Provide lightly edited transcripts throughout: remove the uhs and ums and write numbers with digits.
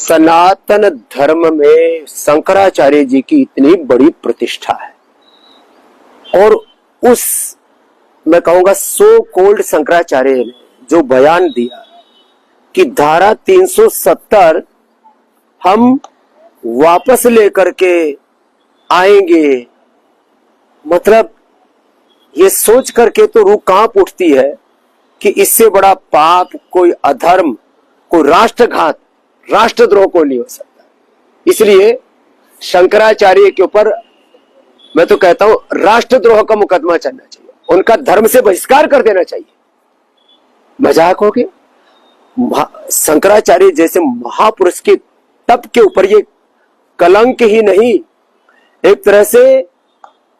सनातन धर्म में शंकराचार्य जी की इतनी बड़ी प्रतिष्ठा है और उस मैं कहूंगा सो कोल्ड शंकराचार्य ने जो बयान दिया कि धारा 370 हम वापस लेकर के आएंगे, मतलब ये सोच करके तो रूह कांप उठती है कि इससे बड़ा पाप कोई अधर्म, कोई राष्ट्रघात, राष्ट्रद्रोह को नहीं हो सकता। इसलिए शंकराचार्य के ऊपर मैं तो कहता हूं राष्ट्रद्रोह का मुकदमा चलना चाहिए, उनका धर्म से बहिष्कार कर देना चाहिए। मजाक हो गया। शंकराचार्य जैसे महापुरुष के तप के ऊपर ये कलंक ही नहीं, एक तरह से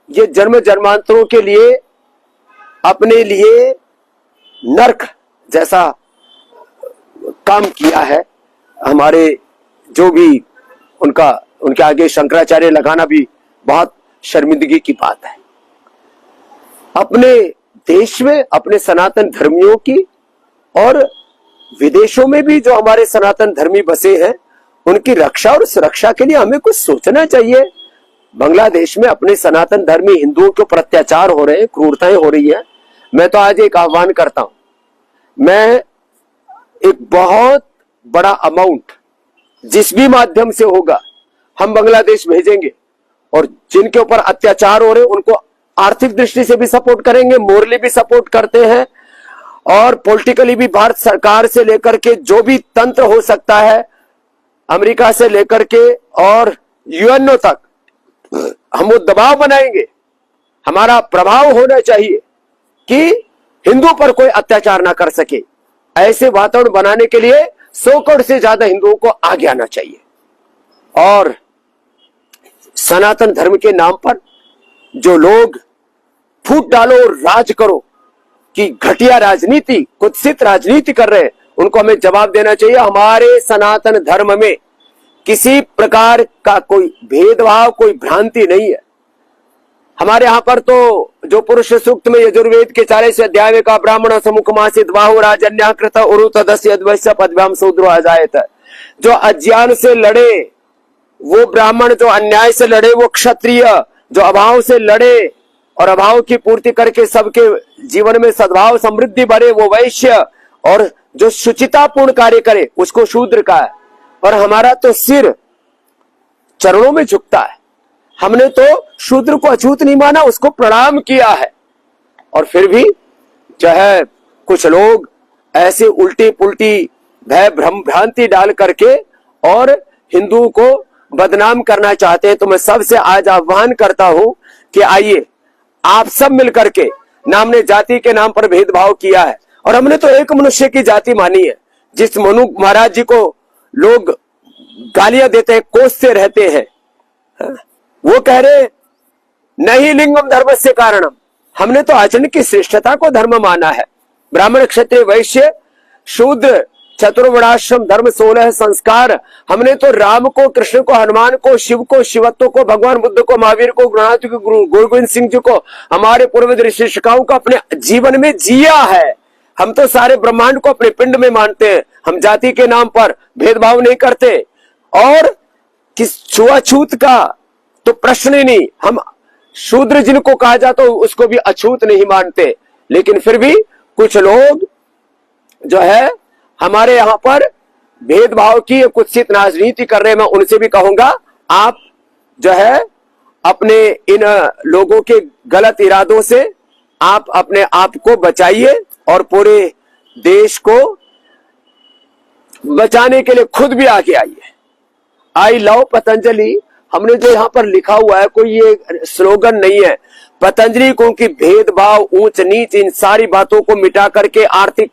ये जन्म जन्मांतरों के लिए अपने लिए नरक जैसा काम किया है। हमारे जो भी उनके आगे शंकराचार्य लगाना भी बहुत शर्मिंदगी की बात है। अपने देश में अपने सनातन धर्मियों की और विदेशों में भी जो हमारे सनातन धर्मी बसे हैं उनकी रक्षा और सुरक्षा के लिए हमें कुछ सोचना चाहिए। बांग्लादेश में अपने सनातन धर्मी हिंदुओं के ऊपर अत्याचार हो रहे हैं, क्रूरताएं हो रही है। मैं तो आज एक आह्वान करता हूं, मैं एक बहुत बड़ा अमाउंट जिस भी माध्यम से होगा हम बांग्लादेश भेजेंगे और जिनके ऊपर अत्याचार हो रहे हैं उनको आर्थिक दृष्टि से भी सपोर्ट करेंगे, मोरली भी सपोर्ट करते हैं और पॉलिटिकली भी भारत सरकार से लेकर के जो भी तंत्र हो सकता है, अमेरिका से लेकर के और यूएनओ तक हम वो दबाव बनाएंगे। हमारा प्रभाव होना चाहिए कि हिंदुओं पर कोई अत्याचार ना कर सके। ऐसे वातावरण बनाने के लिए 100 करोड़ से ज्यादा हिंदुओं को आगे आना चाहिए और सनातन धर्म के नाम पर जो लोग फूट डालो और राज करो कि घटिया राजनीति, कुत्सित राजनीति कर रहे हैं, उनको हमें जवाब देना चाहिए। हमारे सनातन धर्म में किसी प्रकार का कोई भेदभाव, कोई भ्रांति नहीं है। हमारे यहां पर तो जो पुरुष सूक्त में यजुर्वेद के 40 अध्याय में का ब्राह्मण समुखमासित बाहु राजन्याकृत उरुतदस्य अद्वैश्य पद्भ्याम शूद्रो अजायत, जो अज्ञान से लड़े वो ब्राह्मण, जो अन्याय से लड़े वो क्षत्रिय, जो अभाव से लड़े और अभाव की पूर्ति करके सबके जीवन में सद्भाव समृद्धि बढ़े वो वैश्य, और जो शुचितापूर्ण कार्य करे उसको शूद्र का है। और हमारा तो सिर चरणों में झुकता है, हमने तो शूद्र को अछूत नहीं माना, उसको प्रणाम किया है। और फिर भी जो है कुछ लोग ऐसे उल्टी पुल्टी भय भ्रम भ्रांति डाल करके और हिंदुओं को बदनाम करना चाहते हैं। तो मैं सबसे आज आह्वान करता हूं कि आइए आप सब मिलकर के, ना हमने जाति के नाम पर भेदभाव किया है और हमने तो एक मनुष्य की जाति मानी है। जिस मनु महाराज जी को लोग गालियां देते हैं, कोसते रहते हैं, वो कह रहे नहीं लिंगम धर्म से कारणम, हमने तो आचरण की श्रेष्ठता को धर्म माना है। ब्राह्मण क्षत्रिय वैश्य शूद्र चतुर्वर्णाश्रम धर्म 16 संस्कार, हमने तो राम को, कृष्ण को, हनुमान को, शिव को, शिवत्व को, भगवान बुद्ध को, महावीर को, गुरुनाथ को, गुरु गोविंद सिंह जी को, हमारे पूर्व ऋषि शिक्षाओं को अपने जीवन में जिया है। हम तो सारे ब्रह्मांड को अपने पिंड में मानते हैं। हम जाति के नाम पर भेदभाव नहीं करते और किस छुआछूत का तो प्रश्न ही नहीं। हम शूद्र जिनको कहा जाता है उसको भी अछूत नहीं मानते, लेकिन फिर भी कुछ लोग जो है हमारे यहां पर भेदभाव की कुत्सित राजनीति कर रहे हैं। मैं उनसे भी कहूंगा आप जो है अपने इन लोगों के गलत इरादों से आप अपने आप को बचाइए और पूरे देश को बचाने के लिए खुद भी आगे आइए। आई लव पतंजलि, हमने जो यहां पर लिखा हुआ है कोई ये स्लोगन नहीं है। पतंजलि को उनकी भेदभाव, ऊंच नीच, इन सारी बातों को मिटा करके आर्थिक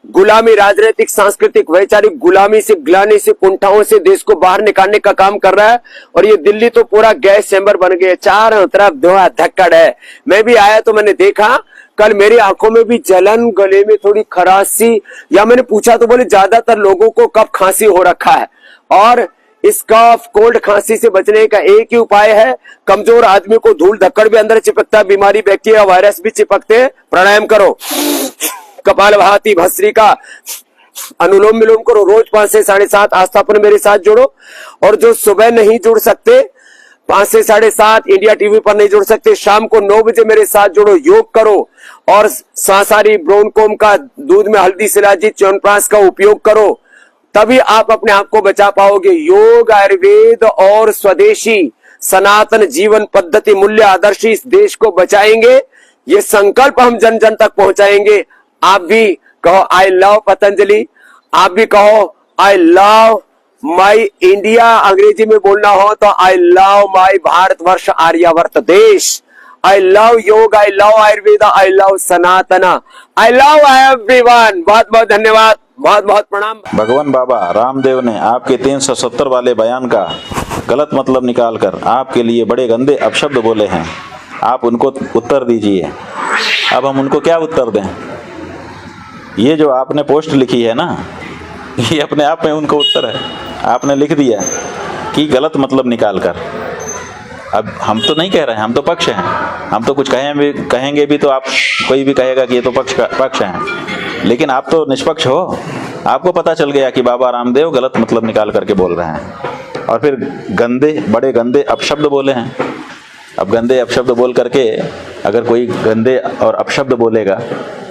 गुलामी, राजनीतिक, सांस्कृतिक, वैचारिक गुलामी से, ग्लानि से, कुंठाओं से देश को बाहर निकालने का काम कर रहा है। और ये दिल्ली तो पूरा गैस चैम्बर बन गया, चारों तरफ धुआं धक्कड़ है। मैं भी आया तो मैंने देखा, कल मेरी आंखों में भी जलन, गले में थोड़ी खराशी, या मैंने पूछा तो बोले ज्यादातर लोगों को कफ खांसी हो रखा है और इस कफ कोल्ड खांसी से बचने का एक ही उपाय है, कमजोर आदमी को धूल धक्कड़ भी अंदर चिपकता है, बीमारी, बैक्टीरिया, वायरस भी चिपकते हैं। प्राणायाम करो, कपालभाति, भस्त्रिका, अनुलोम विलोम करो रोज 5 से 7:30 आस्था पर मेरे साथ जुड़ो। और जो सुबह नहीं जुड़ सकते 5 से 7:30 इंडिया टीवी पर नहीं जुड़ सकते, शाम को 9 बजे मेरे साथ जुड़ो, योग करो और सांसारी ब्रोनकोम का दूध में हल्दी शिलाजीत च्यवनप्राश का उपयोग करो, तभी आप अपने आप को बचा पाओगे। योग, आयुर्वेद और स्वदेशी सनातन जीवन पद्धति मूल्य आदर्श इस देश को बचाएंगे। ये संकल्प हम जन जन तक पहुंचाएंगे। आप भी कहो आई लव पतंजलि, आप भी कहो आई लव माई इंडिया, अंग्रेजी में बोलना हो तो I love my Bharatvarsh Aryavarta desh, I love yog, I love Ayurveda, I love Sanatana, I love everyone. बहुत बहुत धन्यवाद, बहुत बहुत प्रणाम। भगवान बाबा रामदेव ने आपके 370 वाले बयान का गलत मतलब निकालकर आपके लिए बड़े गंदे अपशब्द बोले हैं। आप उनको उत्तर दीजिए। अब हम उनको क्या उत्तर दें? ये जो आपने पोस्ट लिखी है ना, ये अपने आप में उनको उत्तर है। आपने लिख दिया कि गलत मतलब निकालकर। अब हम तो नहीं कह रहे हैं, हम तो पक्ष हैं। हम तो कुछ कहेंगे भी तो आप कोई भी कहेगा कि ये तो पक्ष हैं, लेकिन आप तो निष्पक्ष हो। आपको पता चल गया कि बाबा रामदेव गलत मतलब निकाल करके बोल रहे हैं और फिर बड़े गंदे अपशब्द बोले हैं। अब गंदे अपशब्द बोल करके अगर कोई गंदे और अपशब्द बोलेगा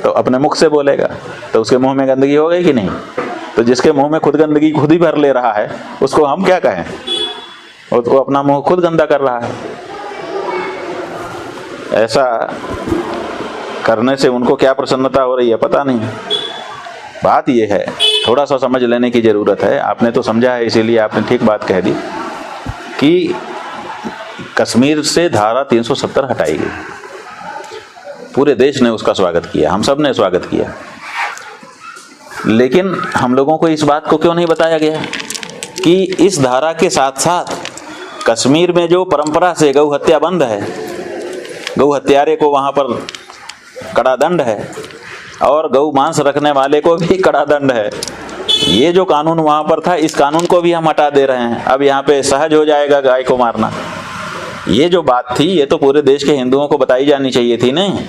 तो अपने मुख से बोलेगा तो उसके मुंह में गंदगी हो गई कि नहीं? तो जिसके मुंह में खुद गंदगी खुद ही भर ले रहा है उसको हम क्या कहें? उसको अपना मुंह खुद गंदा कर रहा है। ऐसा करने से उनको क्या प्रसन्नता हो रही है पता नहीं। बात यह है, थोड़ा सा समझ लेने की ज़रूरत है। आपने तो समझा है, इसीलिए आपने ठीक बात कह दी कि कश्मीर से धारा 370 हटाई गई। पूरे देश ने उसका स्वागत किया, हम सब ने स्वागत किया, लेकिन हम लोगों को इस बात को क्यों नहीं बताया गया कि इस धारा के साथ साथ कश्मीर में जो परंपरा से गौ हत्या बंद है, गौ हत्यारे को वहाँ पर कड़ा दंड है और गौ मांस रखने वाले को भी कड़ा दंड है। ये जो कानून वहाँ पर था, इस कानून को भी हम हटा दे रहे हैं। अब यहाँ पे सहज हो जाएगा गाय को मारना। ये जो बात थी, ये तो पूरे देश के हिंदुओं को बताई जानी चाहिए थी नहीं।